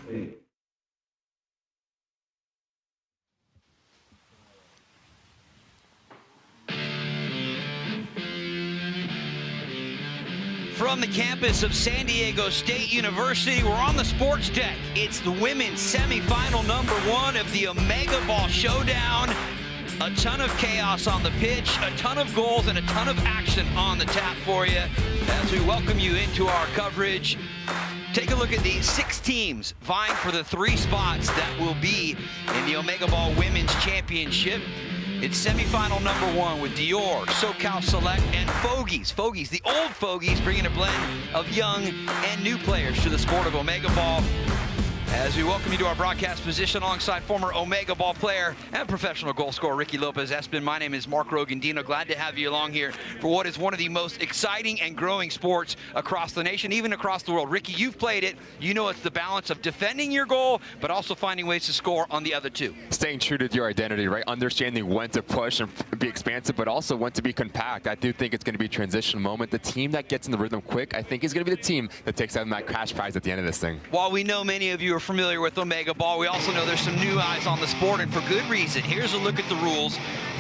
From the campus of San Diego State University, we're on the sports deck. It's the women's semifinal number 1 of the OmegaBall Showdown. A ton of chaos on the pitch, a ton of goals, and a ton of action on the tap for you as we welcome you into our coverage. Take a look at the 6 teams vying for the 3 spots that will be in the OmegaBall Women's Championship. It's semifinal number 1 with Dior, SoCal Select, and Fogies. Fogies, the old Fogies, bringing a blend of young and new players to the sport of OmegaBall. As we welcome you to our broadcast position alongside former OmegaBall player and professional goal scorer Ricky Lopez-Espin. My name is Mark Rogandino. Glad to have you along here for what is one of the most exciting and growing sports across the nation, even across the world. Ricky, you've played it. You know it's the balance of defending your goal, but also finding ways to score on the other 2. Staying true to your identity, right? Understanding when to push and be expansive, but also when to be compact. I do think it's going to be a transition moment. The team that gets in the rhythm quick, I think, is going to be the team that takes out that cash prize at the end of this thing. While we know many of you are familiar with OmegaBall, we also know there's some new eyes on the sport, and for good reason. Here's a look at the rules.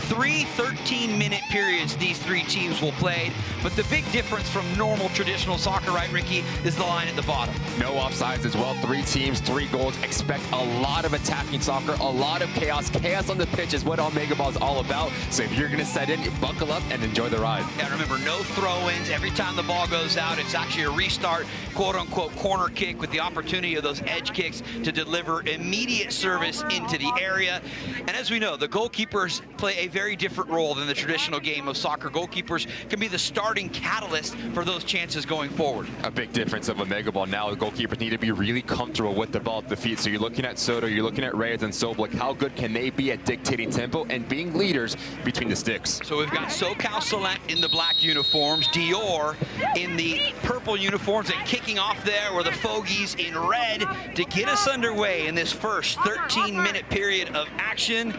3 13-minute periods these 3 teams will play, but the big difference from normal traditional soccer, right, Ricky, is the line at the bottom. No offsides as well. 3 teams, 3 goals. Expect a lot of attacking soccer, a lot of chaos. Chaos on the pitch is what OmegaBall is all about. So if you're going to set in, buckle up and enjoy the ride. And remember, no throw-ins. Every time the ball goes out, it's actually a restart, quote-unquote corner kick with the opportunity of those edge kicks to deliver immediate service into the area. And as we know, the goalkeepers play a very different role than the traditional game of soccer. Goalkeepers can be the starting catalyst for those chances going forward. A big difference of OmegaBall now, the goalkeepers need to be really comfortable with the ball at the feet. So you're looking at Soto, you're looking at Reyes and Soblik. How good can they be at dictating tempo and being leaders between the sticks? So we've got SoCal Select in the black uniforms, Dior in the purple uniforms, and kicking off there were the Fogies in red to get us underway in this first 13-minute period of action.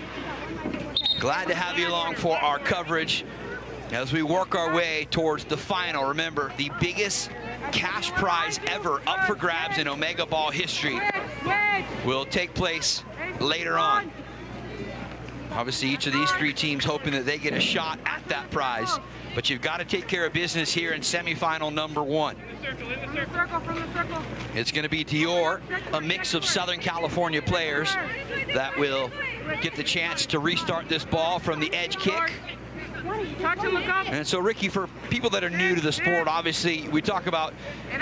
Glad to have you along for our coverage as we work our way towards the final. Remember, the biggest cash prize ever up for grabs in OmegaBall history will take place later on. Obviously, each of these 3 teams hoping that they get a shot at that prize, but you've got to take care of business here in semifinal number 1. It's going to be Dior, a mix of Southern California players that will get the chance to restart this ball from the edge kick. And so, Ricky, for people that are new to the sport, obviously we talk about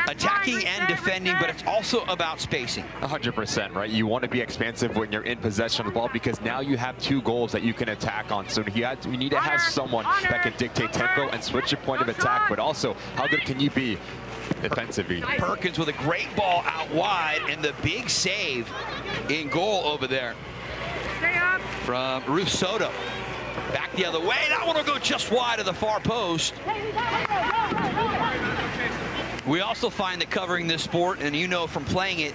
attacking and defending, but it's also about spacing. 100%, right? You want to be expansive when you're in possession of the ball because now you have 2 goals that you can attack on. So you need to have someone that can dictate tempo and switch your point of attack, but also how good can you be defensively? Perkins with a great ball out wide, and the big save in goal over there from Ruth Soto. Back the other way. That one will go just wide of the far post. We also find that covering this sport, and you know from playing it,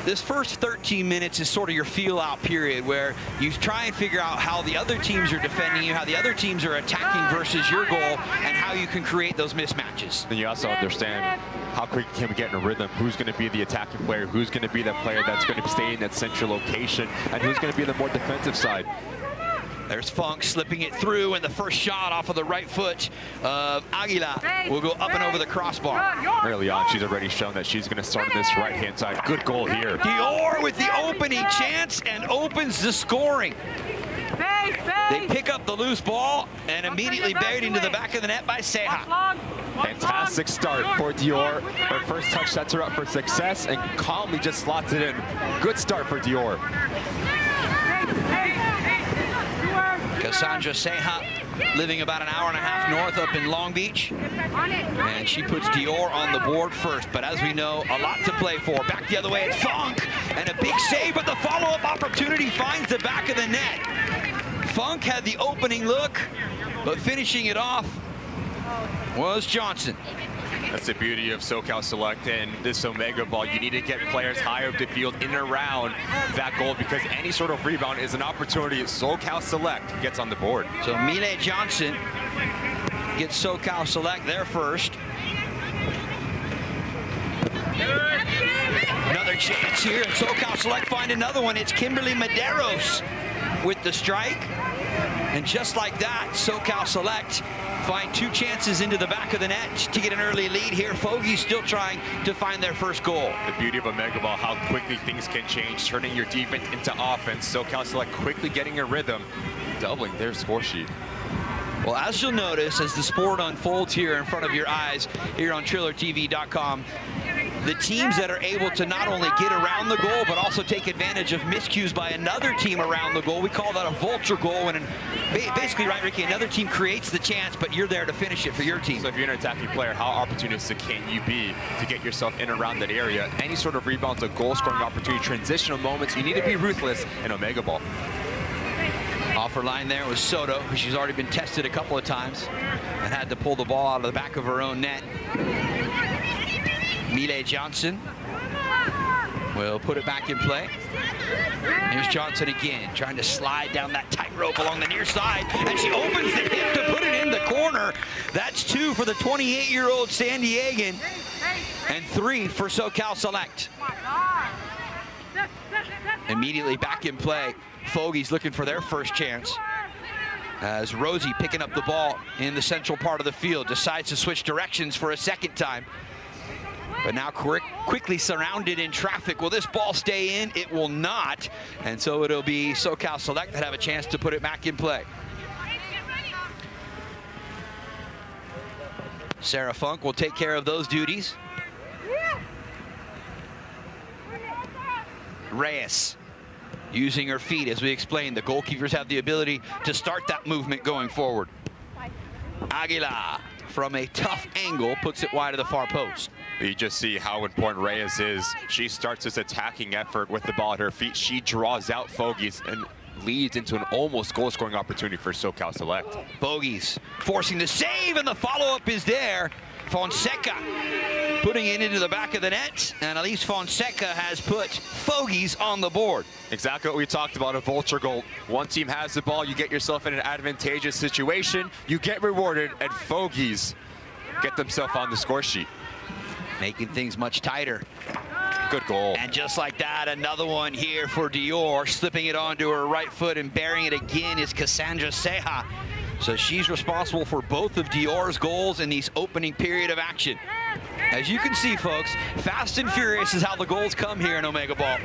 this first 13 minutes is sort of your feel-out period where you try and figure out how the other teams are defending you, how the other teams are attacking versus your goal, and how you can create those mismatches. Then you also understand how quick can we get in a rhythm, who's going to be the attacking player, who's going to be the player that's going to stay in that central location, and who's going to be the more defensive side. There's Funk slipping it through, and the first shot off of the right foot of Aguila will go up and over the crossbar. Early on, she's already shown that she's going to start on this right-hand side. Good goal here. Dior with the opening chance and opens the scoring. They pick up the loose ball and immediately buried into the back of the net by Seha. Fantastic start for Dior. Her first touch sets her up for success and calmly just slots it in. Good start for Dior. Cassandra Seha living about an hour and a half north up in Long Beach. And she puts Dior on the board first. But as we know, a lot to play for. Back the other way, it's Funk. And a big save, but the follow-up opportunity finds the back of the net. Funk had the opening look, but finishing it off was Johnson. That's the beauty of SoCal Select and this OmegaBall. You need to get players higher up the field in and around that goal because any sort of rebound is an opportunity. SoCal Select gets on the board. So Mile Johnson gets SoCal Select there first. Another chance here, and SoCal Select find another one. It's Kimberly Medeiros with the strike. And just like that, SoCal Select find 2 chances into the back of the net to get an early lead here. Fogey's still trying to find their first goal. The beauty of OmegaBall, how quickly things can change, turning your defense into offense. SoCal Select quickly getting a rhythm, doubling their score sheet. Well, as you'll notice, as the sport unfolds here in front of your eyes here on TrillerTV.com, the teams that are able to not only get around the goal, but also take advantage of miscues by another team around the goal. We call that a vulture goal. And basically, right, Ricky, another team creates the chance, but you're there to finish it for your team. So if you're an attacking player, how opportunistic can you be to get yourself in around that area? Any sort of rebounds, a goal-scoring opportunity, transitional moments, you need to be ruthless in OmegaBall. Off her line there was Soto, who she's already been tested a couple of times and had to pull the ball out of the back of her own net. Mile Johnson will put it back in play. Here's Johnson again, trying to slide down that tightrope along the near side, and she opens the hip to put it in the corner. That's 2 for the 28-year-old San Diegan, and 3 for SoCal Select. Immediately back in play. Fogey's looking for their first chance, as Rosie, picking up the ball in the central part of the field, decides to switch directions for a second time. But now quickly surrounded in traffic. Will this ball stay in? It will not. And so it'll be SoCal Select that have a chance to put it back in play. Sarah Funk will take care of those duties. Reyes using her feet, as we explained. The goalkeepers have the ability to start that movement going forward. Aguilar, from a tough angle, puts it wide of the far post. You just see how important Reyes is. She starts this attacking effort with the ball at her feet. She draws out Fogies and leads into an almost goal-scoring opportunity for SoCal Select. Fogies forcing the save, and the follow-up is there. Fonseca putting it into the back of the net, and Elise Fonseca has put Fogies on the board. Exactly what we talked about, a vulture goal. One team has the ball, you get yourself in an advantageous situation, you get rewarded, and Fogies get themselves on the score sheet. Making things much tighter. Good goal. And just like that, another one here for Dior. Slipping it onto her right foot and burying it again is Cassandra Ceja. So she's responsible for both of Dior's goals in these opening period of action. As you can see, folks, fast and furious is how the goals come here in OmegaBall.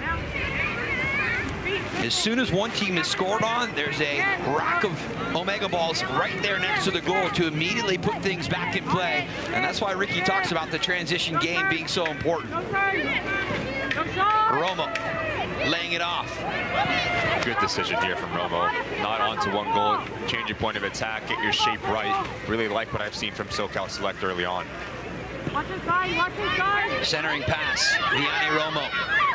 As soon as one team is scored on, there's a rack of OmegaBalls right there next to the goal to immediately put things back in play. And that's why Ricky talks about the transition game being so important. Romo laying it off. Good decision here from Romo. Not onto one goal, change your point of attack, get your shape right. Really like what I've seen from SoCal Select early on. Centering pass, Liane Romo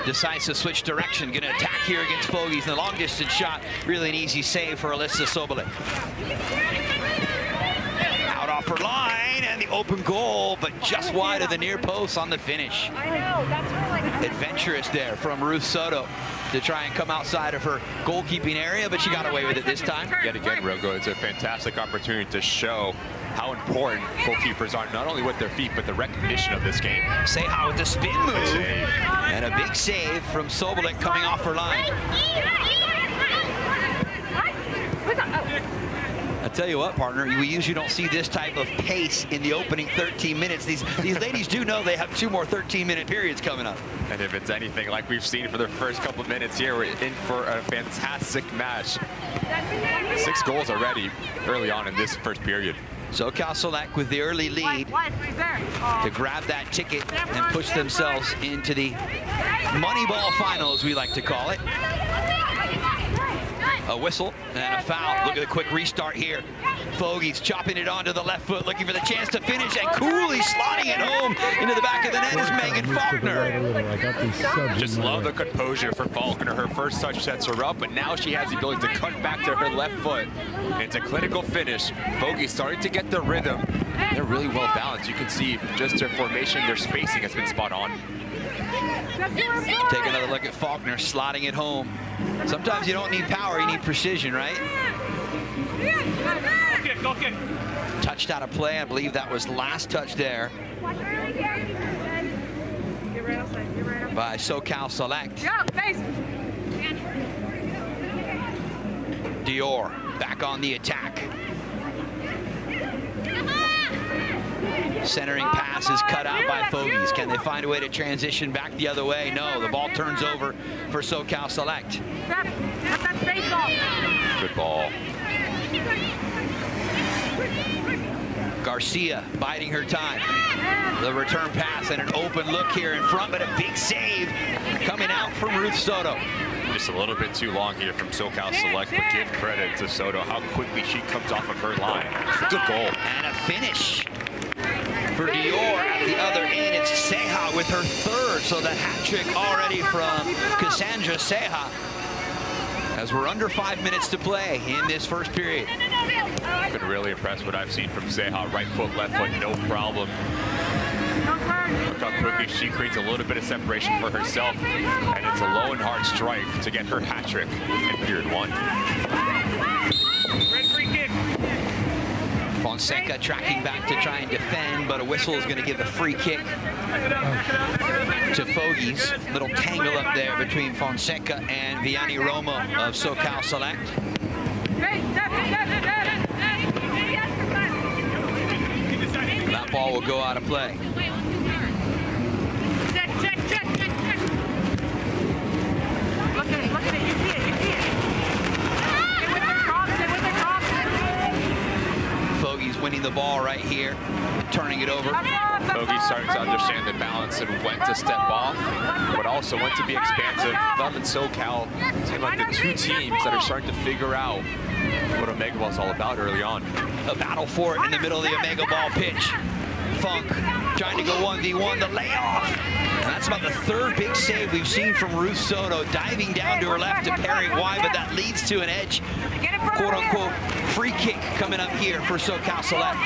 decides to switch direction, gonna attack here against Fogies, and the long distance shot, really an easy save for Alyssa Sobolik. Out off her line, and the open goal, but just wide of the near post on the finish. Adventurous there from Ruth Soto to try and come outside of her goalkeeping area, but she got away with it this time. Yet again, Rogo, it's a fantastic opportunity to show how important goalkeepers are, not only with their feet, but the recognition of this game. Ceja with the spin move, and a big save from Sobolik coming off her line. I tell you what, partner, we usually don't see this type of pace in the opening 13 minutes. These ladies do know they have 2 more 13-minute periods coming up. And if it's anything like we've seen for the first couple of minutes here, we're in for a fantastic match. 6 goals already early on in this first period. SoCal Select with the early lead to grab that ticket and push themselves into the Moneyball final, as we like to call it. A whistle and a foul. Look at the quick restart here. Fogies chopping it onto the left foot, looking for the chance to finish, and coolly slotting it home into the back of the net is Megan Faulkner. Just love the composure for Faulkner. Her first touch sets her up, but now she has the ability to cut back to her left foot. It's a clinical finish. Fogies starting to get the rhythm. They're really well balanced. You can see just their formation, their spacing has been spot on. Take another look at Faulkner slotting it home. Sometimes you don't need power, you need precision, right? Touched out of play. I believe that was last touch there. Get right outside. Get right outside. by SoCal Select. Dior back on the attack. Centering pass is cut out by Fogies. Can they find a way to transition back the other way? No, the ball turns over for SoCal Select. Good ball. Garcia biding her time. The return pass and an open look here in front, but a big save coming out from Ruth Soto. Just a little bit too long here from SoCal Select, but give credit to Soto, how quickly she comes off of her line. Good goal. And a finish for Dior at the other end. It's Ceja with her third, so the hat trick already from Cassandra Ceja. As we're under 5 minutes to play in this first period. Been really impressed what I've seen from Ceja. Right foot, left foot, no problem. Look how quickly she creates a little bit of separation for herself, and it's a low and hard strike to get her hat trick in period 1. Free kick. Fonseca tracking back to try and defend, but a whistle is going to give a free kick to Fogies. Little tangle up there between Fonseca and Vianney Romo of SoCal Select. That ball will go out of play. Look at it, you see it. Fogies winning the ball right here, turning it over. Fogies starting to understand the balance and when to step off, but also when to be expansive. Them and SoCal seem like the two teams that are starting to figure out what OmegaBall is all about early on. A battle for it in the middle of the OmegaBall pitch. Funk trying to go 1v1, the layoff. And that's about the third big save we've seen from Ruth Soto, diving down to her left to parry wide, but that leads to an edge, quote-unquote, free kick coming up here for SoCal Select.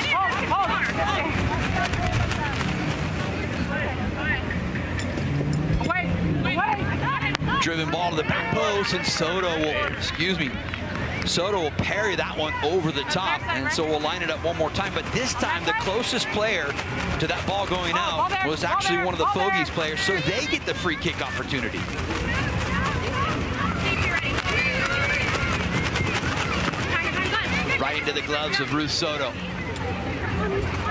Driven ball to the back post, and Soto will parry that one over the top, and so we'll line it up one more time. But this time, the closest player to that ball going out was actually one of the Fogies players, so they get the free kick opportunity. Right into the gloves of Ruth Soto.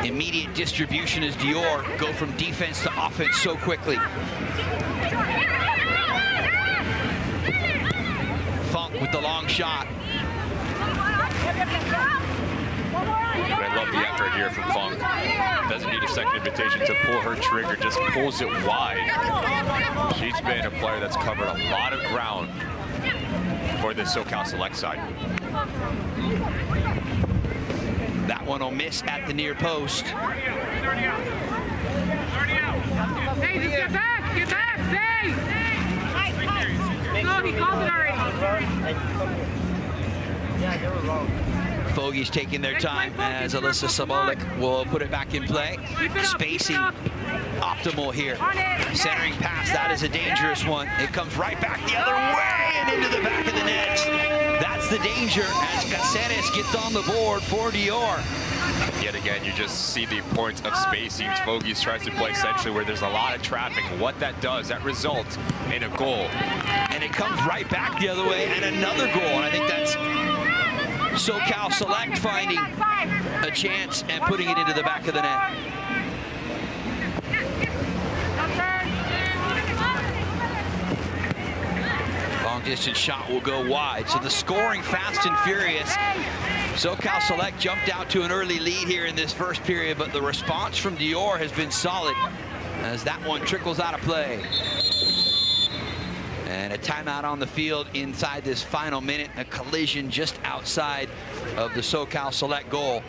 Immediate distribution as Dior go from defense to offense so quickly. Funk with the long shot. But I love the effort here from Funk. Doesn't need a second invitation to pull her trigger, just pulls it wide. She's been a player that's covered a lot of ground for the SoCal Select side. That one will miss at the near post. Hey, just get back, Zay! No, he called it already. Fogies taking their time as Alyssa Sabolik will put it back in play. Spacing optimal here. Centering pass, that is a dangerous one. It comes right back the other way and into the back of the net. That's the danger as Caceres gets on the board for Dior. Yet again, you just see the importance of spacing. Fogies tries to play centrally where there's a lot of traffic. What that does, that results in a goal. And it comes right back the other way and another goal. And I think that's SoCal Select finding a chance and putting it into the back of the net. Long distance shot will go wide. So the scoring fast and furious. SoCal Select jumped out to an early lead here in this first period, but the response from Dior has been solid as that one trickles out of play. And a timeout on the field inside this final minute, a collision just outside of the SoCal Select goal.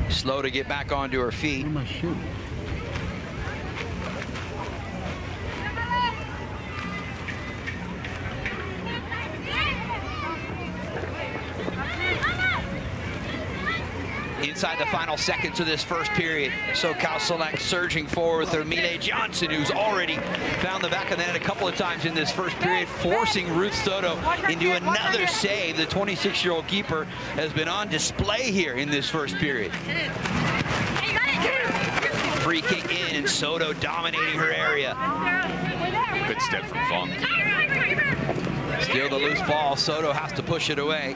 Slow to get back onto her feet. Where am I shooting? inside the final seconds of this first period. SoCal Select surging forward with Emile Johnson, who's already found the back of the net a couple of times in this first period, forcing Ruth Soto into another save. The 26-year-old keeper has been on display here in this first period. Free kick in, and Soto dominating her area. Good step from Funk. Still the loose ball. Soto has to push it away.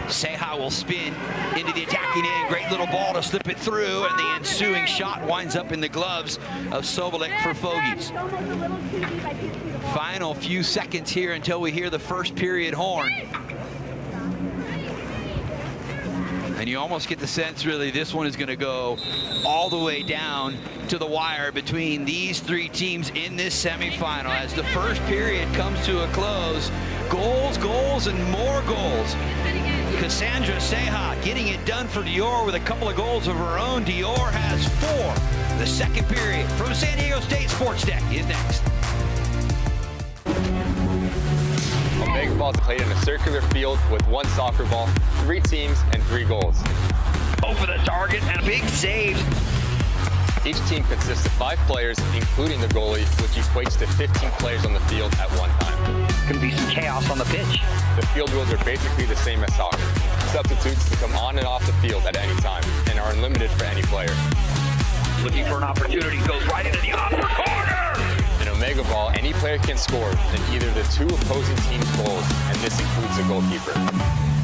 Seha will spin into the attacking end. Great little ball to slip it through, and the ensuing shot winds up in the gloves of Sobolik for Fogies. Final few seconds here until we hear the first period horn. And you almost get the sense, really, this one is going to go all the way down to the wire between these three teams in this semifinal. As the first period comes to a close, goals, goals, and more goals. Cassandra Seha getting it done for Dior with a couple of goals of her own. Dior has 4. The second period from San Diego State Sports Deck is next. OmegaBall is played in a circular field with 1 soccer ball, 3 teams, and 3 goals. Over the target and a big save. Each team consists of 5 players, including the goalie, which equates to 15 players on the field at one time. Going to be some chaos on the pitch. The field rules are basically the same as soccer. Substitutes can come on and off the field at any time and are unlimited for any player. Looking for an opportunity, goes right into the upper corner. In OmegaBall, any player can score in either the 2 opposing teams' goals, and this includes the goalkeeper.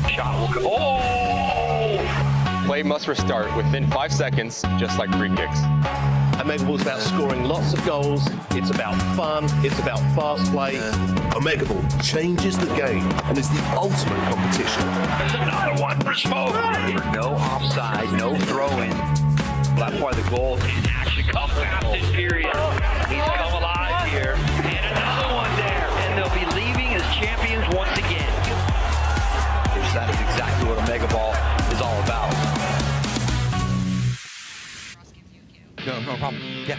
Shot will go. Oh! Play must restart within 5 seconds, just like free kicks. OmegaBall is about scoring lots of goals. It's about fun. It's about fast play. OmegaBall changes the game and is the ultimate competition. There's another one for Smoke. No offside, no throw-in. That's why the goal can actually come fast this period. He's come alive here. And another one there. And they'll be leaving as champions once again. That is exactly what OmegaBall is all about. No problem. Yeah.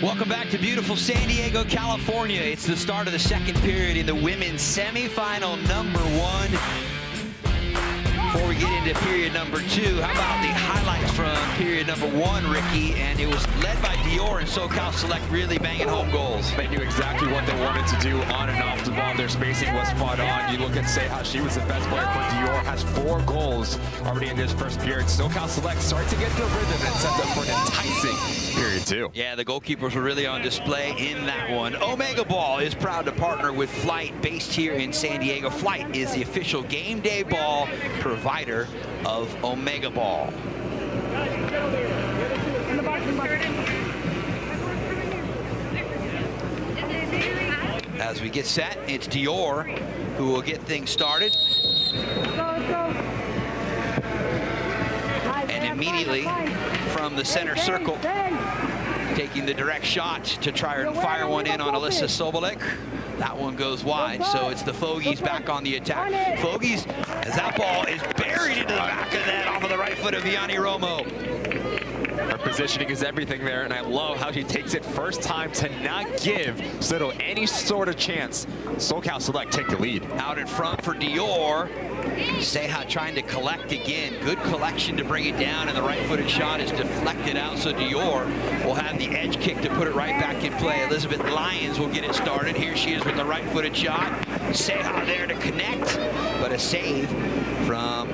Welcome back to beautiful San Diego, California. It's the start of the second period in the women's semifinal number 1. Before we get into period number 2, how about the highlights from period number 1, Ricky? And it was led by Dior and SoCal Select really banging home goals. They knew exactly what they wanted to do on and off the ball. Their spacing was spot on. You look and say how she was the best player for Dior, has 4 goals already in this first period. SoCal Select started to get the rhythm and set up for an enticing period 2. Yeah, the goalkeepers were really on display in that one. OmegaBall is proud to partner with Flight, based here in San Diego. Flight is the official game day ball provider of OmegaBall. As we get set, it's Dior who will get things started. And immediately from the center circle, taking the direct shot to try and fire one in on Alyssa Sobolek. That one goes wide, so it's the Fogies back on the attack. Fogies, as that ball is buried into the back of the net off of the right foot of Vianney Romo. Her positioning is everything there, and I love how she takes it first time to not give Soto any sort of chance. SoCal Select take the lead. Out in front for Dior. Seha trying to collect again. Good collection to bring it down, and the right-footed shot is deflected out, so Dior will have the edge kick to put it right back in play. Elizabeth Lyons will get it started. Here she is with the right-footed shot. Seha there to connect, but a save from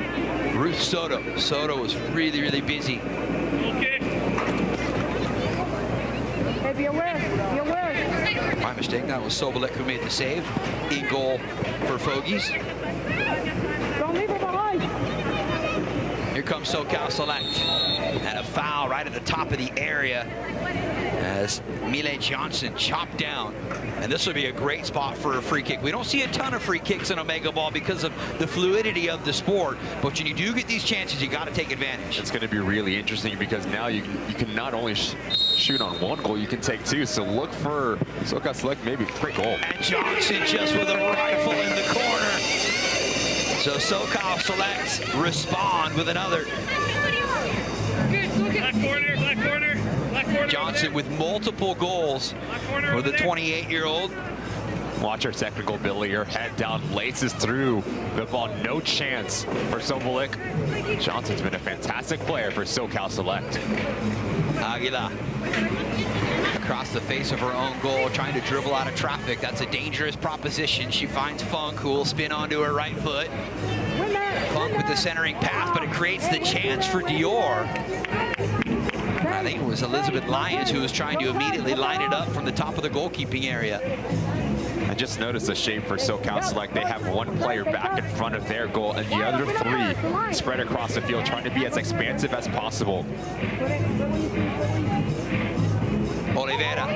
Ruth Soto. Soto was really, really busy. Hey, be aware. Be aware. My mistake. That was Sobolek who made the save. In goal for Fogies. Don't leave her behind. Here comes SoCal Select. And a foul right at the top of the area as Mile Johnson chopped down. And this will be a great spot for a free kick. We don't see a ton of free kicks in OmegaBall because of the fluidity of the sport. But when you do get these chances, you got to take advantage. It's going to be really interesting because now you can not only shoot on one goal, you can take two. So look for SoCal Select, maybe great goal. And Johnson just with a rifle in the corner. So SoCal Select respond with another. Black corner, black corner, black corner. Johnson with multiple goals for the 28-year-old. Watch her technical ability, her head down, laces through the ball, no chance for Sobolek. Johnson's been a fantastic player for SoCal Select. Aguila across the face of her own goal, trying to dribble out of traffic. That's a dangerous proposition. She finds Funk, who will spin onto her right foot. Funk with the centering pass, but it creates the chance for Dior. I think it was Elizabeth Lyons who was trying to immediately line it up from the top of the goalkeeping area. I just noticed the shape for SoCal Select. They have one player back in front of their goal and the other three spread across the field, trying to be as expansive as possible. Oliveira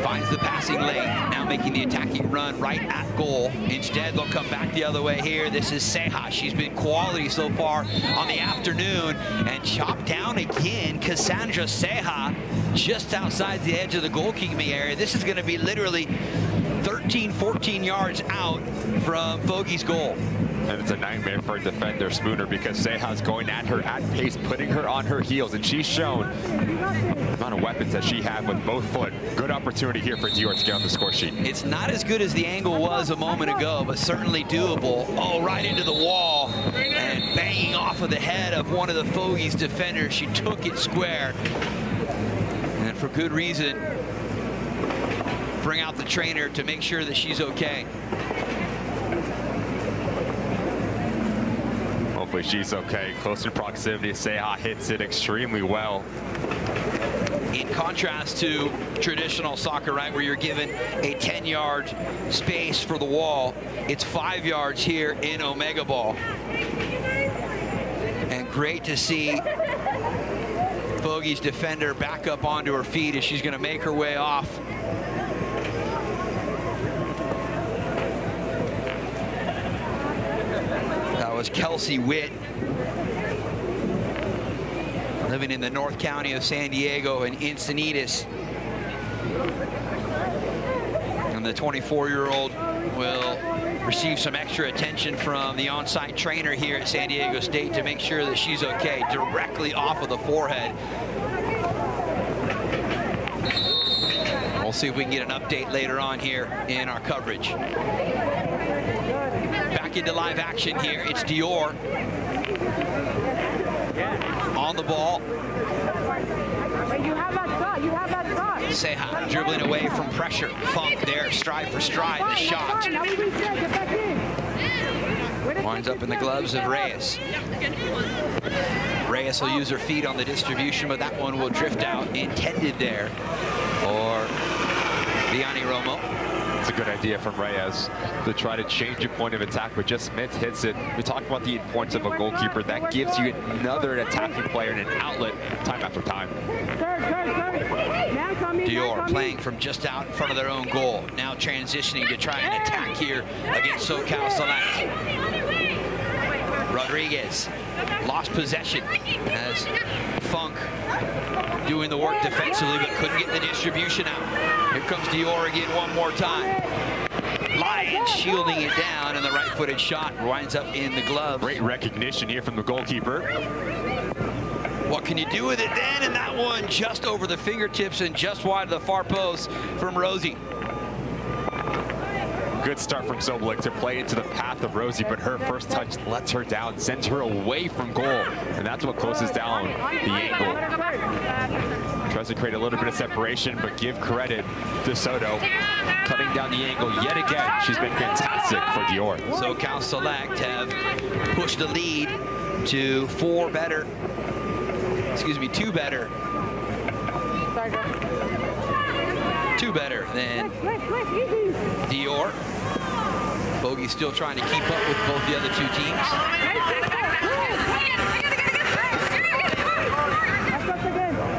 finds the passing lane, now making the attacking run right at goal. Instead, they'll come back the other way here. This is Seha. She's been quality so far on the afternoon, and chopped down again. Cassandra Seha just outside the edge of the goalkeeping area. This is going to be literally 13, 14 yards out from Fogie's goal. And it's a nightmare for a defender, Spooner, because Seha's going at her at pace, putting her on her heels, and she's shown the amount of weapons that she had with both foot. Good opportunity here for Dior to get on the score sheet. It's not as good as the angle was a moment ago, but certainly doable. Oh, right into the wall and banging off of the head of one of the Fogie's defenders. She took it square, and for good reason. Bring out the trainer to make sure that she's okay. Hopefully she's okay. Close in proximity, Seha hits it extremely well. In contrast to traditional soccer, right, where you're given a 10-yard space for the wall, it's 5 yards here in OmegaBall. And great to see Fogie's defender back up onto her feet as she's going to make her way off. That was Kelsey Witt, living in the North County of San Diego in Encinitas. And the 24-year-old will receive some extra attention from the on-site trainer here at San Diego State to make sure that she's okay, directly off of the forehead. We'll see if we can get an update later on here in our coverage. Back into live action here. It's Dior on the ball. You have that shot. You have that shot. Seha dribbling away from pressure. Funk there, stride for stride. The shot winds up in the gloves of Reyes. Reyes will use her feet on the distribution, but that one will drift out. Intended there for Vianney Romo. It's a good idea from Reyes to try to change a point of attack, but just Smith hits it. We talked about the importance of a goalkeeper. That gives you another attacking player and an outlet time after time. Man, come Dior playing from just out in front of their own goal. Now transitioning to try and attack here against SoCal Select. Rodriguez lost possession as Funk doing the work defensively, but couldn't get the distribution out. Here comes Dior again one more time. Lyons shielding it down, and the right-footed shot winds up in the glove. Great recognition here from the goalkeeper. What can you do with it then? And that one just over the fingertips and just wide of the far post from Rosie. Good start from Soblik to play into the path of Rosie, but her first touch lets her down, sends her away from goal, and that's what closes down the angle. Tries to create a little bit of separation, but give credit to Soto. Cutting down the angle yet again. She's been fantastic for Dior. SoCal Select have pushed the lead to two better than Dior. Bogey's still trying to keep up with both the other two teams.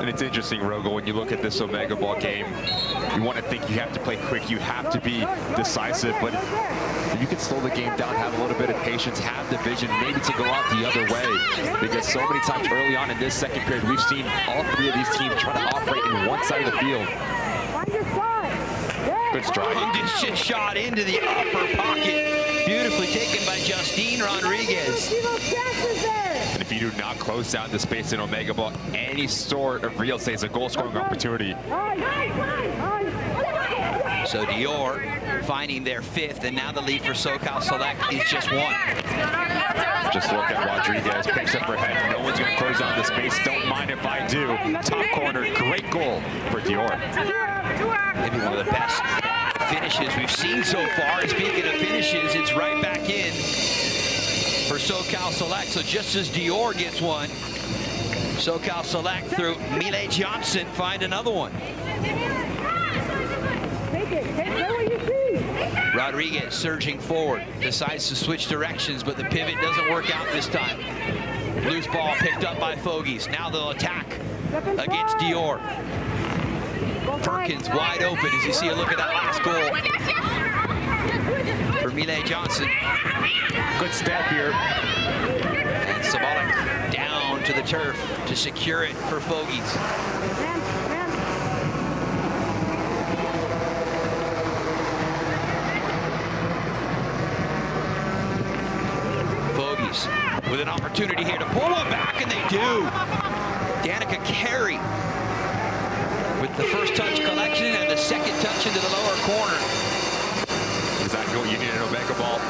And it's interesting, Rogo, when you look at this OmegaBall game, you want to think you have to play quick, you have to be decisive, but if you can slow the game down, have a little bit of patience, have the vision, maybe to go out the other way, because so many times early on in this second period, we've seen all three of these teams try to operate in one side of the field. Good strike. Condition shot into the upper pocket. Beautifully taken by Justine Rodriguez. And if you do not close down the space in OmegaBall, any sort of real estate is a goal scoring opportunity. So Dior finding their fifth, and now the lead for SoCal Select is just one. Just look at Rodriguez, picks up her head. No one's going to close down the space. Don't mind if I do. Top corner, great goal for Dior. Maybe one of the best finishes we've seen so far. And speaking of finishes, it's right back in for SoCal Select. So just as Dior gets one, SoCal Select through Mile Johnson find another one. Rodriguez surging forward, decides to switch directions, but the pivot doesn't work out this time. Loose ball picked up by Fogies. Now they'll attack against Dior. Perkins wide open as you see a look at that last goal for Mile Johnson. Good step here. And Sabalik down to the turf to secure it for Fogies. Fogies with an opportunity here to pull one back, and they do. Danica Carey with the first touch collection and the second touch into the lower corner. Exactly what you need in OmegaBall.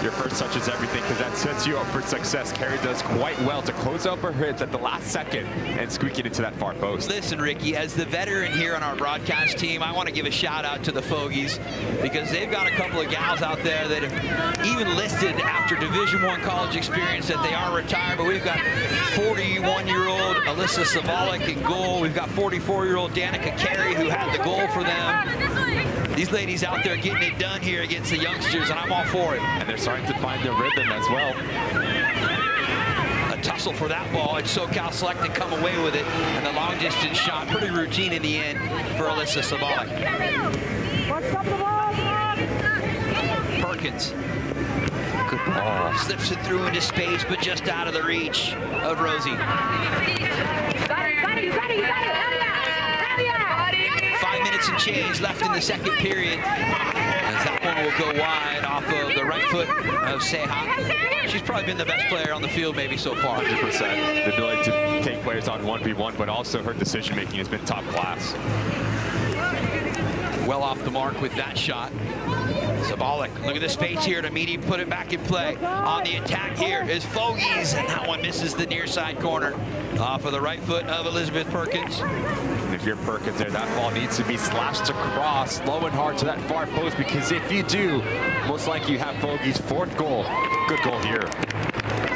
Your first touch is everything, because that sets you up for success. Carey does quite well to close up her hits at the last second and squeak it into that far post. Listen, Ricky, as the veteran here on our broadcast team, I want to give a shout out to the Fogies, because they've got a couple of gals out there that have even listed after Division I college experience that they are retired. But we've got 41-year-old Alyssa Savalik in goal. We've got 44-year-old Danica Carey who had the goal for them. These ladies out there getting it done here against the youngsters, and I'm all for it. And they're starting to find their rhythm as well. A tussle for that ball, and SoCal Select to come away with it. And the long distance shot, pretty routine in the end for Alyssa Savalik. Perkins. Good ball. Slips it through into space, but just out of the reach of Rosie. 5 minutes and change left in the second period, as that one will go wide off of the right foot of Seha. She's probably been the best player on the field maybe so far. 100%. The ability to take players on 1v1, but also her decision making has been top class. Well off the mark with that shot. Sabalik, look at the space here to meet him, put it back in play. On the attack here is Fogies, and that one misses the near side corner off of the right foot of Elizabeth Perkins. And if you're Perkins there, that ball needs to be slashed across, low and hard to that far post, because if you do, most likely you have Fogies' fourth goal. Good goal here.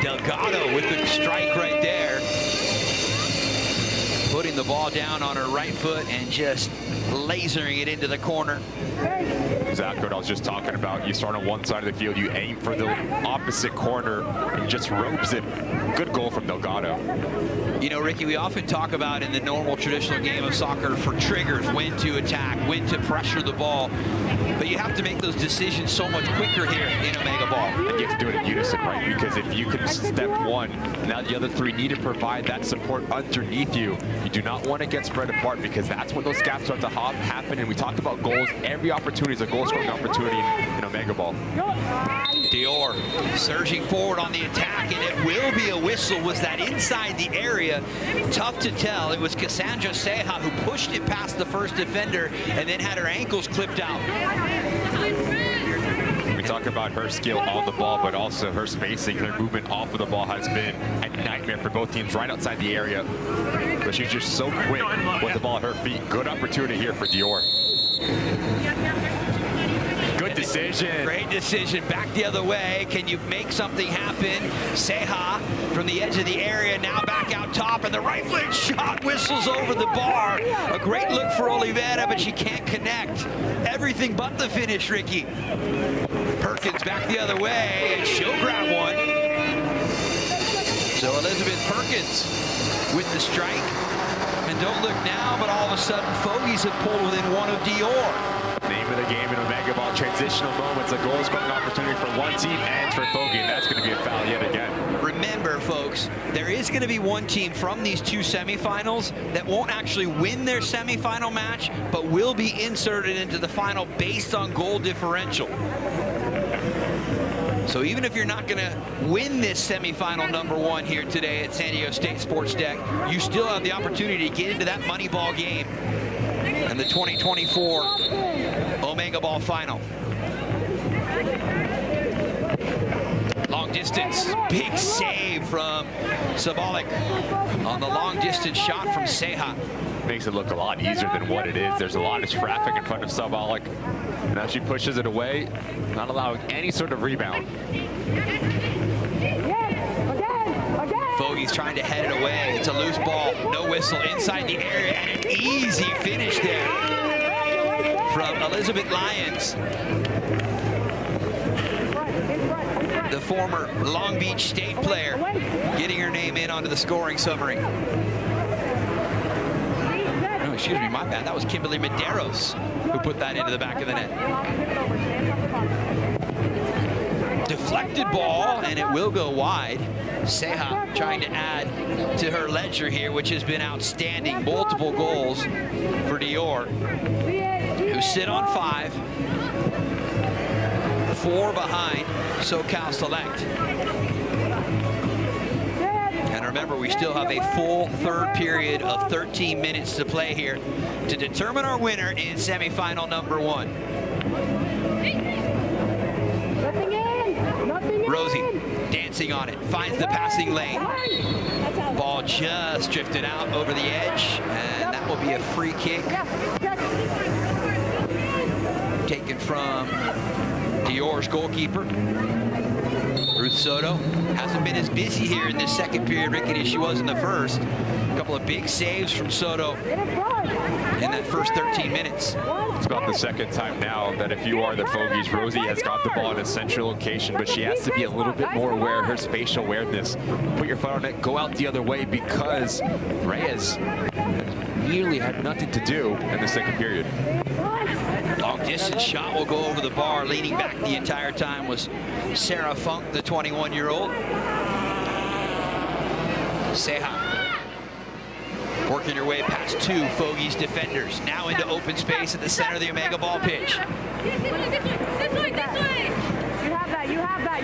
Delgado with the strike right there. Putting the ball down on her right foot and just lasering it into the corner. Exactly what I was just talking about. You start on one side of the field, you aim for the opposite corner, and just ropes it. Good goal from Delgado. You know, Ricky, we often talk about in the normal traditional game of soccer for triggers, when to attack, when to pressure the ball. But you have to make those decisions so much quicker here in OmegaBall. And you have to do it in unison, right? Because if you can step one, now the other three need to provide that support underneath you. You do not want to get spread apart, because that's when those gaps start to happen. And we talk about goals. Every opportunity is a goal-scoring opportunity in OmegaBall. Dior surging forward on the attack, and it will be a whistle. Was that inside the area? Tough to tell. It was Cassandra Ceja who pushed it past the first defender and then had her ankles clipped out. We talk about her skill on the ball, but also her spacing, her movement off of the ball has been a nightmare for both teams right outside the area. But she's just so quick with the ball at her feet. Good opportunity here for Dior. Good decision. Great decision. Back the other way. Can you make something happen? Ceja from the edge of the area, now back out top, and the right foot shot whistles over the bar. A great look for Oliveira, but she can't connect. Everything but the finish, Ricky. Perkins back the other way, and she'll grab one. So Elizabeth Perkins with the strike. And don't look now, but all of a sudden, Fogies have pulled within one of Dior. Name of the game in OmegaBall, transitional moments, a goal-scoring opportunity for one team and for Fogey, and that's going to be a foul yet again. Remember, folks, there is going to be one team from these two semifinals that won't actually win their semifinal match, but will be inserted into the final based on goal differential. So even if you're not going to win this semifinal #1 here today at San Diego State Sports Deck, you still have the opportunity to get into that money ball game and the 2024 OmegaBall final. Long distance, big save from Sabalik on the long distance shot from Ceja. Makes it look a lot easier than what it is. There's a lot of traffic in front of Sabalik. Now she pushes it away, not allowing any sort of rebound. Fogey's trying to head it away. It's a loose ball, no whistle inside the area, and an easy finish there from Elizabeth Lyons, the former Long Beach State player, getting her name in onto the scoring summary. No, excuse me, my bad. That was Kimberly Medeiros who put that into the back of the net. Deflected ball, and it will go wide. Ceja trying to add to her ledger here, which has been outstanding. Multiple goals for Dior, who sit on 5, 4 behind SoCal Select. And remember, we still have a full third period of 13 minutes to play here to determine our winner in semifinal #1. Rosie dancing on it, finds the passing lane. Ball just drifted out over the edge, and that will be a free kick taken from Dior's goalkeeper. Ruth Soto hasn't been as busy here in this second period, Ricky, as she was in the first. A couple of big saves from Soto in that first 13 minutes. It's about the second time now that if you are the Fogies, Rosie has got the ball in a central location, but she has to be a little bit more aware of her spatial awareness. Put your foot on it, go out the other way, because Reyes nearly had nothing to do in the second period. Long distance shot will go over the bar. Leaning back the entire time was Sarah Funk, the 21-year-old. Ceja working her way past 2 Fogies defenders. Now into open space at the center of the OmegaBall pitch. This way. You have that.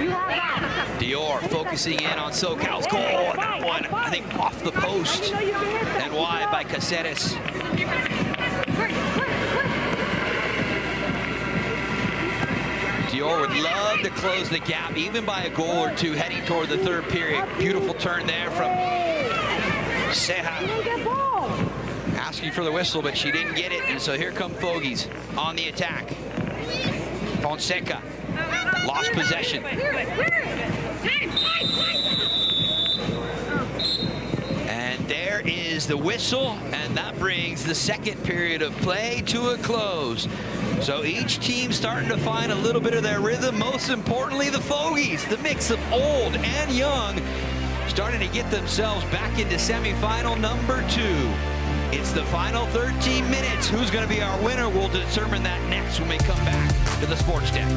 Dior focusing in on SoCal's goal. And that one, I think, off the post and wide by Caceres. Dior would love to close the gap, even by a goal or 2, heading toward the third period. Beautiful turn there from Ceja. Asking for the whistle, but she didn't get it, and so here come Fogies on the attack. Fonseca lost possession. And there is the whistle, and that brings the second period of play to a close. So each team starting to find a little bit of their rhythm. Most importantly, the Fogies, the mix of old and young, starting to get themselves back into semifinal number 2. It's the final 13 minutes. Who's going to be our winner? We'll determine that next when we come back to the Sports Deck.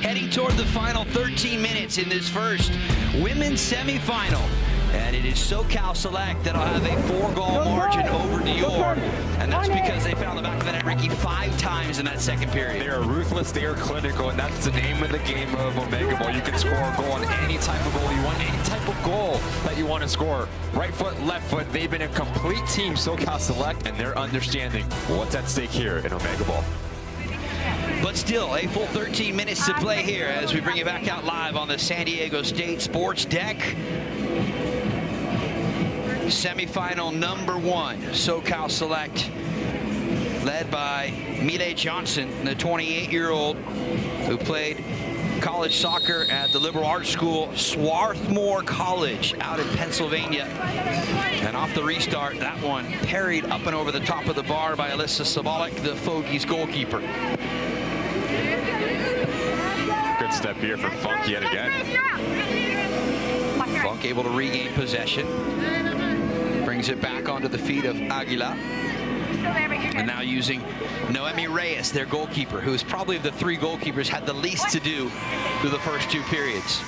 Heading toward the final 13 minutes in this first women's semifinal. And it is SoCal Select that'll have a 4-goal margin over New York. And that's because they found the back of the net, Ricky, 5 times in that second period. They are ruthless, they are clinical, and that's the name of the game of OmegaBall. You can score a goal on any type of goal you want, any type of goal that you want to score. Right foot, left foot, they've been a complete team, SoCal Select, and they're understanding what's at stake here in OmegaBall. But still, a full 13 minutes to play here as we bring you back out live on the San Diego State Sports Deck. Semifinal number 1, SoCal Select, led by Mile Johnson, the 28-year-old who played college soccer at the liberal arts school Swarthmore College out in Pennsylvania. And off the restart, that one parried up and over the top of the bar by Alyssa Sabolik, the Fogies goalkeeper. Good step here from Funk yet again. Funk able to regain possession. Brings it back onto the feet of Aguila. And now using Noemi Reyes, their goalkeeper, who is probably of the 3 goalkeepers had the least to do through the first 2 periods.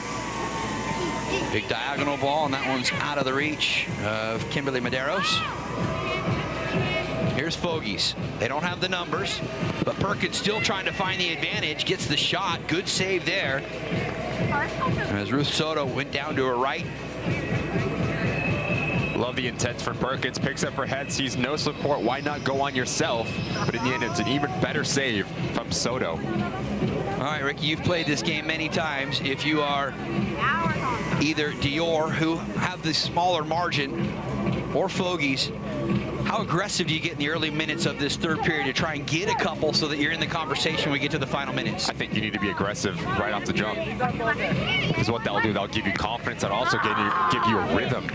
Big diagonal ball, and that one's out of the reach of Kimberly Medeiros. Here's Fogies. They don't have the numbers, but Perkins still trying to find the advantage, gets the shot. Good save there. As Ruth Soto went down to her right. love the intent from Perkins. Picks up her head, sees no support. Why not go on yourself? But in the end, it's an even better save from Soto. All right, Ricky, you've played this game many times. If you are either Dior, who have the smaller margin, or Fogies, how aggressive do you get in the early minutes of this third period to try and get a couple so that you're in the conversation when we get to the final minutes? I think you need to be aggressive right off the jump. Because what they'll do, they'll give you confidence and also give you a rhythm.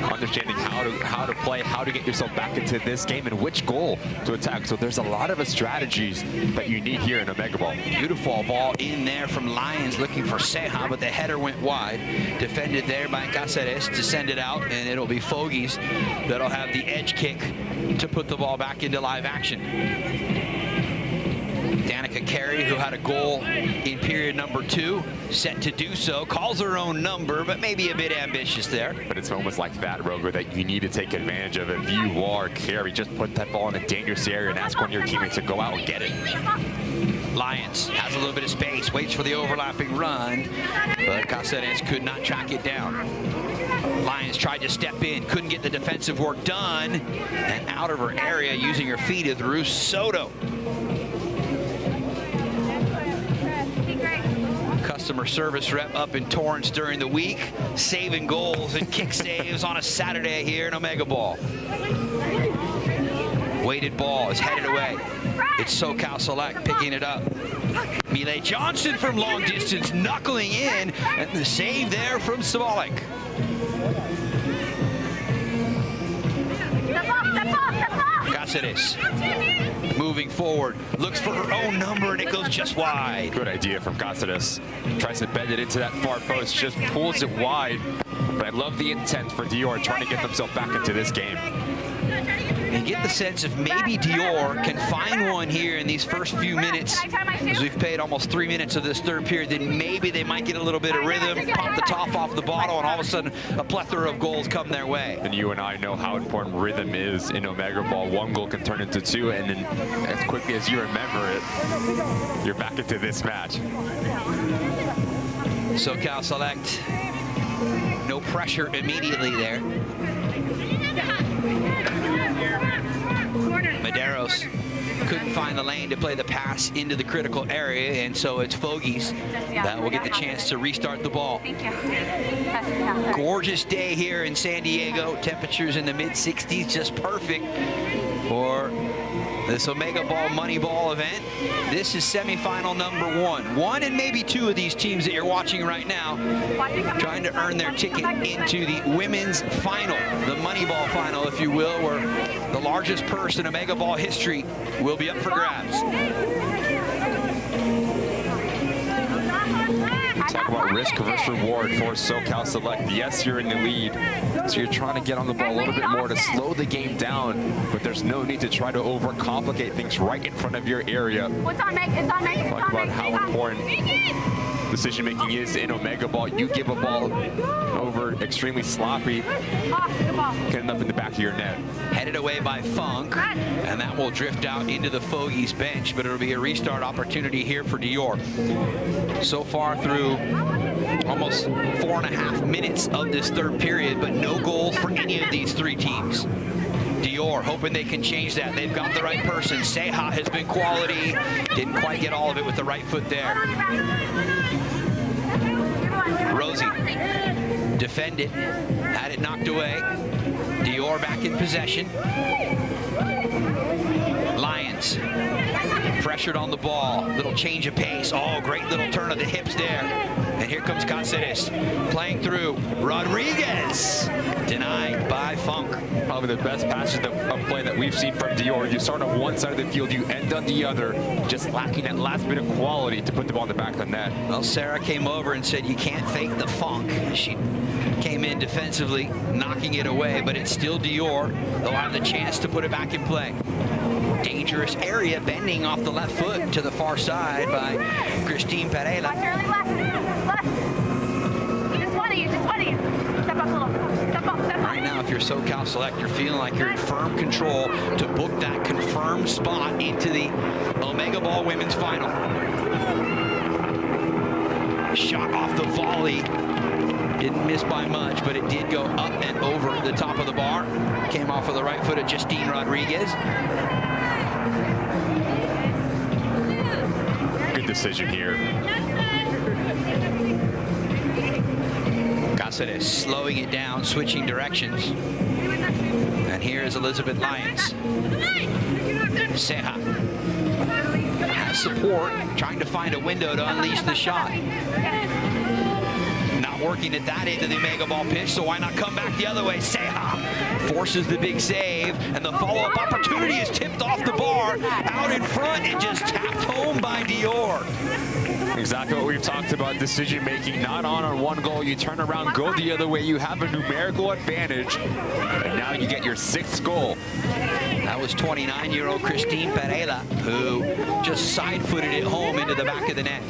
Understanding how to play, how to get yourself back into this game and which goal to attack. So there's a lot of strategies that you need here in OmegaBall. Beautiful ball in there from Lions looking for Seha, but the header went wide. Defended there by Cáceres to send it out, and it'll be Fogies that'll have the edge kick to put the ball back into live action. Danica Carey, who had a goal in period number 2, set to do so, calls her own number, but maybe a bit ambitious there. But it's moments like that, Roger, that you need to take advantage of. If you are Carey, just put that ball in a dangerous area and ask one of your teammates to go out and get it. Lions has a little bit of space, waits for the overlapping run, but Cáceres could not track it down. Lions tried to step in, couldn't get the defensive work done, and out of her area using her feet is Ruth Soto. Customer service rep up in Torrance during the week, saving goals and kick saves on a Saturday here in OmegaBall. Weighted ball is headed away. It's SoCal Select picking it up. Millie Johnson from long distance knuckling in, and the save there from Savolik. Cáceres moving forward, looks for her own number, and it goes just wide. Good idea from Cáceres. Tries to bend it into that far post, just pulls it wide. But I love the intent for Dior trying to get themselves back into this game. You get the sense if maybe Dior can find one here in these first few minutes, as we've played almost 3 minutes of this third period, then maybe they might get a little bit of rhythm, pop the top off the bottle, and all of a sudden a plethora of goals come their way. And you and I know how important rhythm is in OmegaBall. One goal can turn into 2, and then as quickly as you remember it, you're back into this match. SoCal Select, no pressure immediately there. Medeiros couldn't find the lane to play the pass into the critical area, and so it's Fogies that will get the chance to restart the ball. Gorgeous day here in San Diego. Temperatures in the mid-60s, just perfect for this OmegaBall Money Ball event. This is semifinal number 1. One and maybe 2 of these teams that you're watching right now trying to earn their ticket into the women's final, the Money Ball final, if you will, where the largest purse in OmegaBall history will be up for grabs. Talk about risk versus reward for SoCal Select. Yes, you're in the lead, so you're trying to get on the ball a little bit more to slow the game down, but there's no need to try to overcomplicate things right in front of your area. Talk about how important decision-making is in OmegaBall. You give a ball over extremely sloppy, getting up in the back of your net. Headed away by Funk, and that will drift out into the Fogies bench, but it'll be a restart opportunity here for Dior. So far through almost 4.5 minutes of this third period, but no goals for any of these 3 teams. Dior hoping they can change that. They've got the right person. Seha has been quality. Didn't quite get all of it with the right foot there. Rosie defended, had it knocked away. Dior back in possession. Lions pressured on the ball. Little change of pace. Oh, great little turn of the hips there. And here comes Cáceres playing through. Rodriguez denied by Funk. Probably the best passage of play that we've seen from Dior. You start on one side of the field, you end on the other, just lacking that last bit of quality to put the ball in the back of the net. Well, Sarah came over and said, you can't fake the Funk. She came in defensively, knocking it away, but it's still Dior. They'll have the chance to put it back in play. Dangerous area, bending off the left foot to the far side by Christine Pereira. Right now, if you're SoCal Select, you're feeling like you're in firm control to book that confirmed spot into the OmegaBall Women's Final. Shot off the volley. Didn't miss by much, but it did go up and over the top of the bar. Came off with the right foot of Justine Rodriguez. Good decision here. Cáceres slowing it down, switching directions. And here is Elizabeth Lyons. Ceja has support, trying to find a window to unleash the shot. Not working at that end of the OmegaBall pitch, so why not come back the other way? Ceja forces the big save, and the follow-up opportunity is tipped off the bar, out in front, and just tapped home by Dior. Exactly what we've talked about, decision-making, not on one goal, you turn around, go the other way, you have a numerical advantage, and now you get your 6th goal. That was 29-year-old Christine Pereira, who just side-footed it home into the back of the net.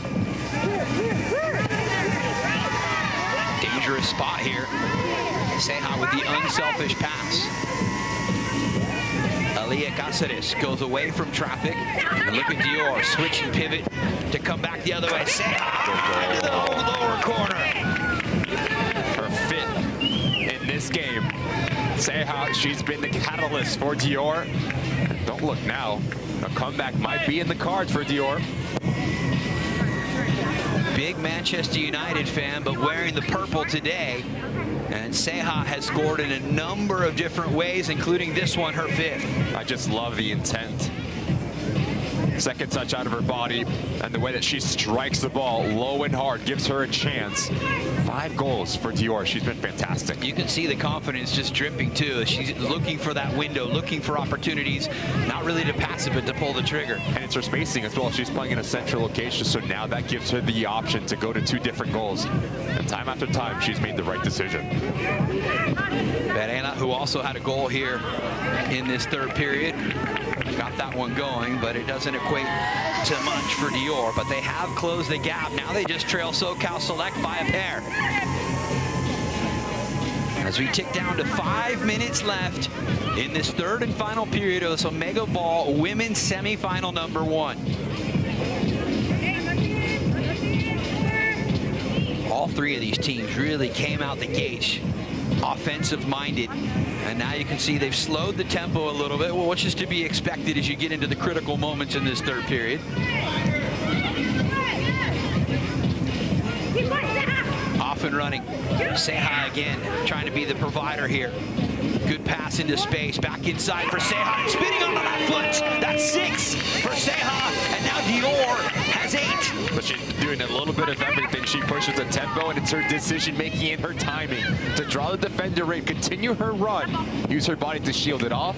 Dangerous spot here. Ceja with the unselfish pass. Alia Cáceres goes away from traffic. And look at Dior, switch and pivot to come back the other way. Ceja into the lower corner. Her 5th in this game. Ceja, she's been the catalyst for Dior. And don't look now. A comeback might be in the cards for Dior. Big Manchester United fan, but wearing the purple today. And Ceja has scored in a number of different ways, including this one, her 5th. I just love the intent. Second touch out of her body, and the way that she strikes the ball low and hard gives her a chance. 5 goals for Dior. She's been fantastic. You can see the confidence just dripping too. She's looking for that window, looking for opportunities, not really to pass it, but to pull the trigger. And it's her spacing as well. She's playing in a central location, so now that gives her the option to go to 2 different goals. And time after time, she's made the right decision. Pereira, who also had a goal here in this 3rd period, got that one going, but it doesn't equate to much for Dior. But they have closed the gap. Now they just trail SoCal Select by a pair. As we tick down to 5 minutes left in this 3rd and final period of this OmegaBall Women's Semifinal number 1. All 3 of these teams really came out the gates offensive-minded, and now you can see they've slowed the tempo a little bit, which is to be expected as you get into the critical moments in this 3rd period. Off and running. Ceja again, trying to be the provider here. Good pass into space, back inside for Ceja, and spinning on the left foot. That's 6 for Ceja, and now Dior has 8. But she's doing a little bit of everything. She pushes the tempo, and it's her decision-making and her timing to draw the defender in, continue her run, use her body to shield it off.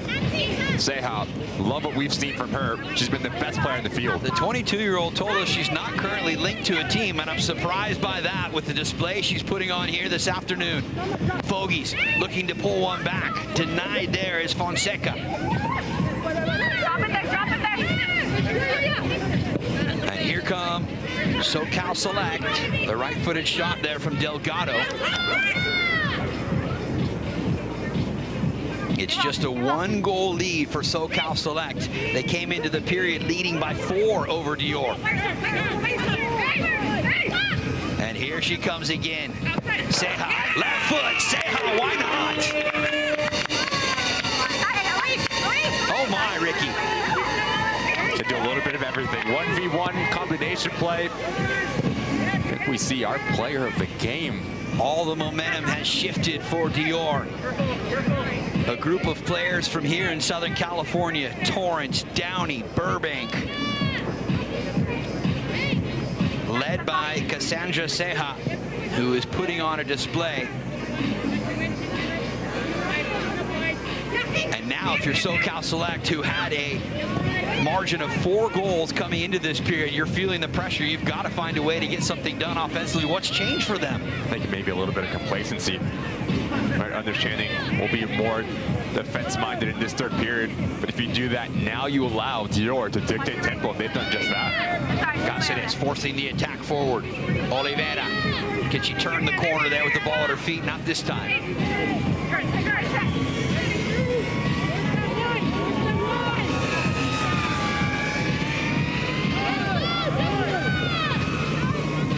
Ceja, love what we've seen from her. She's been the best player in the field. The 22-year-old told us she's not currently linked to a team, and I'm surprised by that with the display she's putting on here this afternoon. Fogies looking to pull one back. Denied there is Fonseca. And here come SoCal Select. The right-footed shot there from Delgado. It's just a 1-goal lead for SoCal Select. They came into the period leading by 4 over Dior. And here she comes again. Ceja, left foot, Ceja, why not? Oh my, Ricky. Can do a little bit of everything. 1v1 combination play. I think we see our player of the game. All the momentum has shifted for Dior. A group of players from here in Southern California, Torrance, Downey, Burbank, led by Cassandra Ceja, who is putting on a display. And now if you're SoCal Select, who had a margin of 4 goals coming into this period, you're feeling the pressure. You've got to find a way to get something done offensively. What's changed for them? I think maybe a little bit of complacency. Right, understanding we'll be more defense-minded in this 3rd period. But if you do that, now you allow Dior to dictate tempo. They've done just that. Cáceres forcing the attack forward. Oliveira, can she turn the corner there with the ball at her feet? Not this time.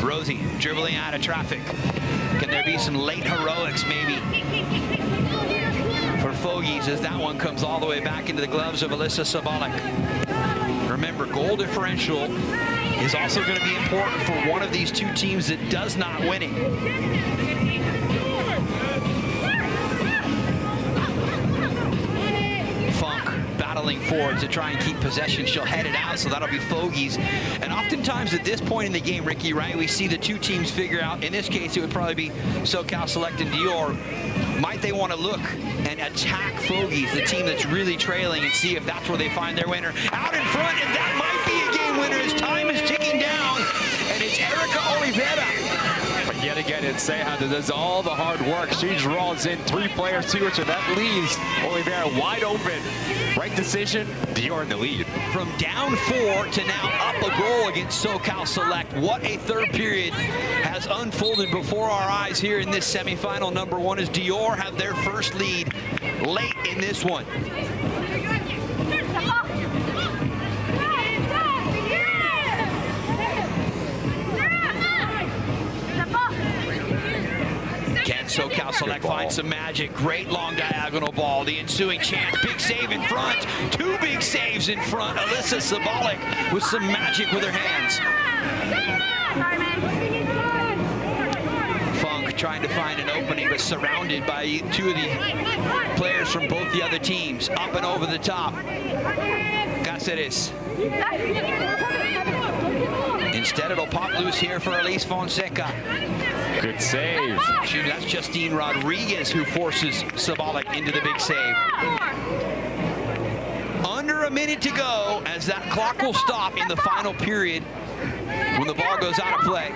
Rosie dribbling out of traffic. Can there be some late heroics maybe? Fogies as that one comes all the way back into the gloves of Alyssa Sabalik. Remember, goal differential is also going to be important for one of these two teams that does not win it. Battling forward to try and keep possession. She'll head it out, so that'll be Fogies. And oftentimes at this point in the game, Ricky, right, we see the two teams figure out, in this case, it would probably be SoCal Select and Dior. Might they want to look and attack Fogies, the team that's really trailing, and see if that's where they find their winner? Out in front, and that might be a game winner as time is ticking down, and it's Erica Oliveira. But yet again, it's Ceja that does all the hard work. She draws in 3 players to her, so that leaves Oliveira wide open. Right decision, Dior in the lead. From down 4 to now up a goal against SoCal Select. What a third period has unfolded before our eyes here in this semifinal. Number 1 as Dior have their first lead late in this one. Can SoCal Select find some magic? Great long diagonal ball. The ensuing chance. Big save in front. 2 big saves in front. Alyssa Sabalik with some magic with her hands. Funk trying to find an opening, but surrounded by 2 of the players from both the other teams. Up and over the top. Cáceres. Instead, it'll pop loose here for Elise Fonseca. Good save. That's Justine Rodriguez who forces Sabalik into the big save. Under a minute to go as that clock will stop in the final period when the ball goes out of play.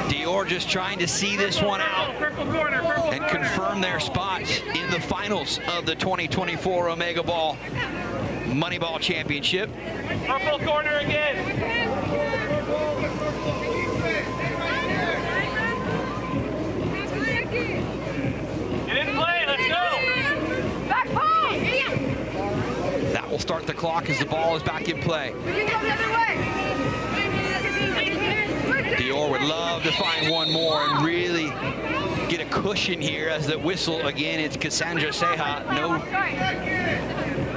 Dior just trying to see this one out and confirm their spot in the finals of the 2024 OmegaBall Moneyball Championship. Purple corner again. Get in play, let's go. Back home. That will start the clock as the ball is back in play. Dior would love to find one more and really get a cushion here as the whistle. Again, it's Cassandra Ceja. No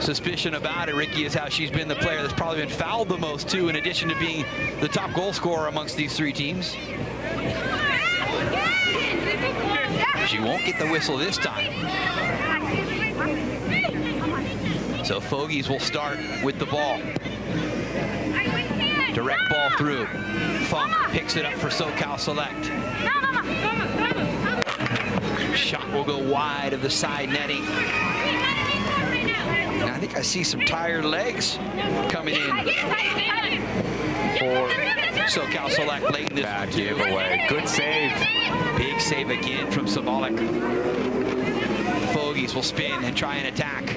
suspicion about it. Ricky is how she's been the player that's probably been fouled the most, too, in addition to being the top goal scorer amongst these 3 teams. She won't get the whistle this time. So Fogies will start with the ball. Direct ball through. Funk picks it up for SoCal Select. Shot will go wide of the side netting. And I think I see some tired legs coming in for SoCal Select late in this Bad giveaway. Good save. Big save again from Sabalik. Fogies will spin and try and attack.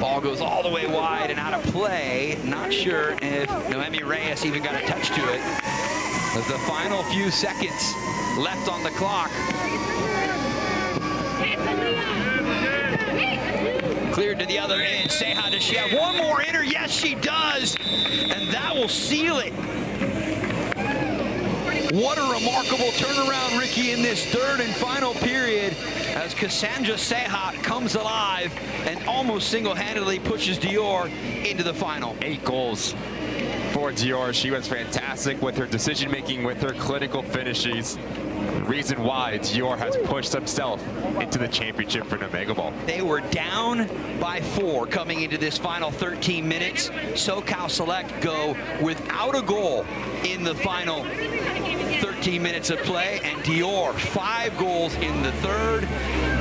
Ball goes all the way wide and out of play. Not sure if Noemi Reyes even got a touch to it. As the final few seconds left on the clock. Cleared to the other end. Ceja, does she have one more in her? Yes, she does. And that will seal it. What a remarkable turnaround, Ricky, in this third and final period as Cassandra Ceja comes alive and almost single-handedly pushes Dior into the final. 8 goals for Dior. She was fantastic with her decision-making, with her clinical finishes. Reason why Dior has pushed himself into the championship for OmegaBall. They were down by 4 coming into this final 13 minutes. SoCal Select go without a goal in the final 13 minutes of play, and Dior 5 goals in the third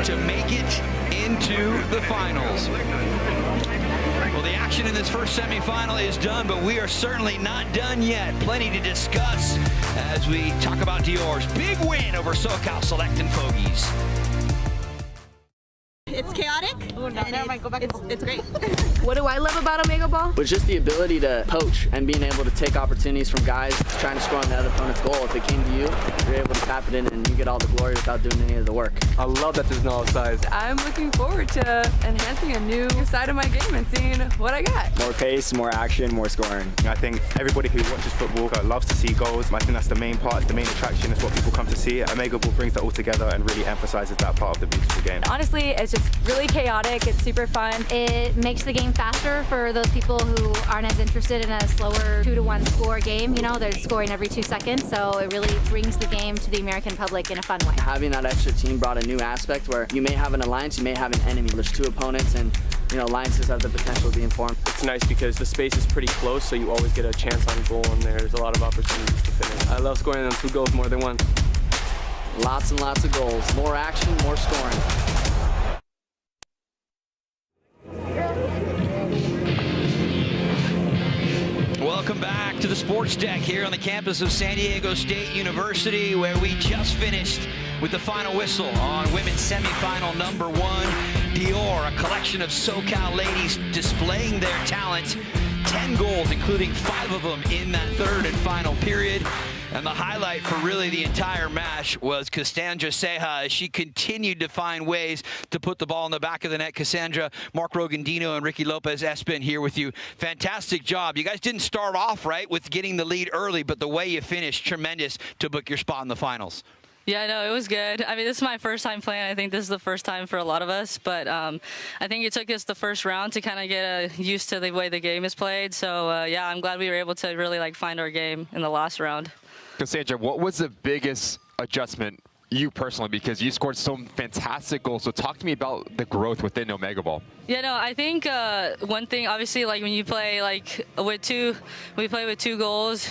to make it into the finals. Well, the action in this first semifinal is done, but we are certainly not done yet. Plenty to discuss as we talk about Dior's big win over SoCal Select and Fogies. It's chaotic, and it's great. What do I love about OmegaBall? Was just the ability to poach and being able to take opportunities from guys trying to score on the other opponent's goal. If it came to you, you're able to tap it in and you get all the glory without doing any of the work. I love that there's no offsides. I'm looking forward to enhancing a new side of my game and seeing what I got. More pace, more action, more scoring. I think everybody who watches football loves to see goals. I think that's the main part, the main attraction, is what people come to see. OmegaBall brings that all together and really emphasizes that part of the beautiful game. Honestly, it's just really chaotic. It's super fun. It makes the game faster for those people who aren't as interested in a slower 2-1 score game. You know, they're scoring every 2 seconds, so it really brings the game to the American public in a fun way. Having that extra team brought a new aspect where you may have an alliance, you may have an enemy. There's 2 opponents, and alliances have the potential to be informed. It's nice because the space is pretty close, so you always get a chance on goal, and there's a lot of opportunities to finish. I love scoring them 2 goals more than once. Lots and lots of goals. More action, more scoring. Welcome back to the Sports Deck here on the campus of San Diego State University, where we just finished with the final whistle on women's semifinal number 1. Dior, a collection of SoCal ladies displaying their talent. 10 goals, including 5 of them in that third and final period. And the highlight for really the entire match was Cassandra Ceja as she continued to find ways to put the ball in the back of the net. Cassandra, Mark Rogandino, and Ricky Lopez Espen here with you. Fantastic job. You guys didn't start off right with getting the lead early, but the way you finished, tremendous to book your spot in the finals. Yeah, no, it was good. I mean, this is my first time playing. I think this is the first time for a lot of us, but I think it took us the first round to kind of get used to the way the game is played. So, yeah, I'm glad we were able to really find our game in the last round. Cassandra, what was the biggest adjustment, you personally, because you scored some fantastic goals? So talk to me about the growth within OmegaBall. Yeah, no, I think one thing, obviously, when you play we play with 2 goals.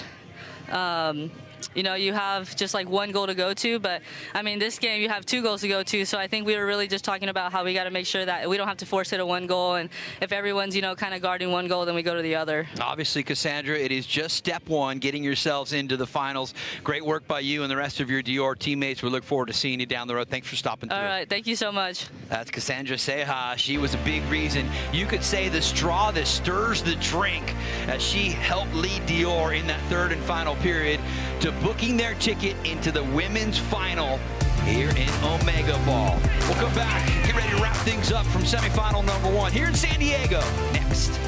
You have just 1 goal to go to, but I mean, this game you have 2 goals to go to, so I think we were really just talking about how we got to make sure that we don't have to force it a 1 goal, and if everyone's kind of guarding 1 goal, then we go to the other. Obviously, Cassandra, it is just step 1, getting yourselves into the finals. Great work by you and the rest of your Dior teammates. We look forward to seeing you down the road. Thanks for stopping through. All right, thank you so much. That's Cassandra Ceja. She was a big reason, you could say, the straw that stirs the drink, as she helped lead Dior in that third and final period to booking their ticket into the women's final here in OmegaBall. We'll come back, get ready to wrap things up from semifinal number 1 here in San Diego next.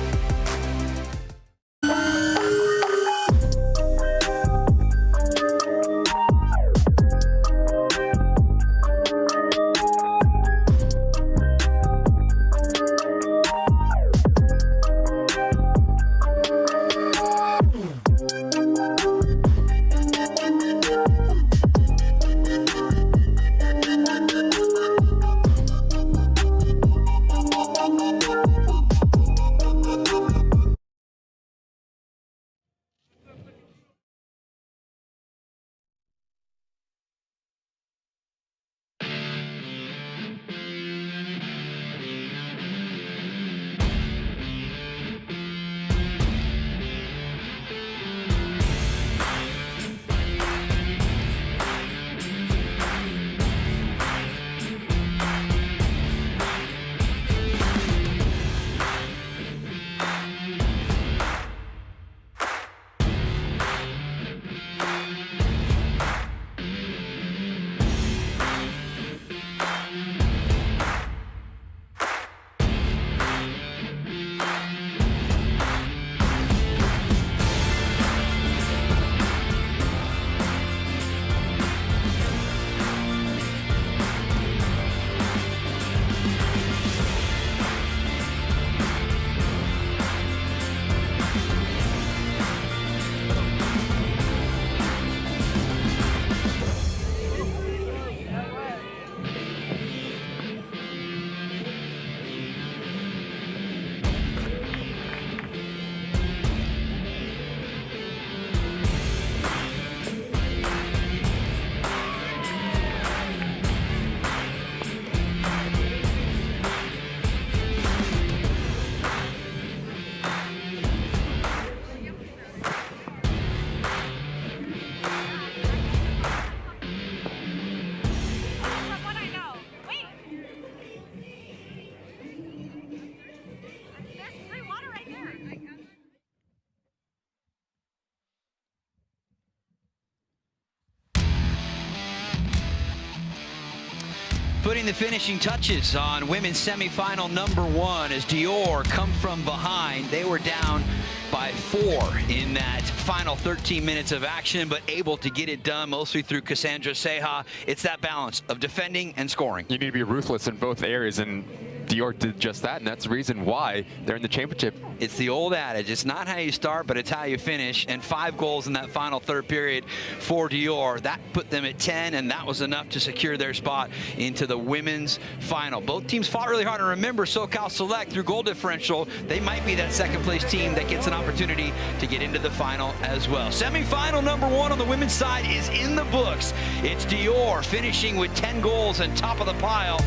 putting the finishing touches on women's semifinal number 1 as Dior come from behind. They were down by 4 in that final 13 minutes of action, but able to get it done mostly through Cassandra Ceja. It's that balance of defending and scoring. You need to be ruthless in both areas, and Dior did just that, and that's the reason why they're in the championship. It's the old adage. It's not how you start, but it's how you finish. And 5 goals in that final third period for Dior. That put them at 10, and that was enough to secure their spot into the women's final. Both teams fought really hard. And remember, SoCal Select, through goal differential, they might be that second-place team that gets an opportunity to get into the final as well. Semifinal number 1 on the women's side is in the books. It's Dior finishing with 10 goals and top of the pile.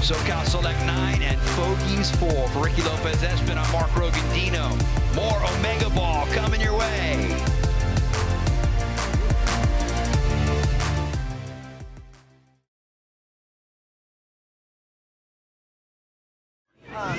SoCal Select 9 and Fogies 4. For Ricky Lopez-Espin, I'm Mark Rogandino. More Omega Ball coming your way. I'm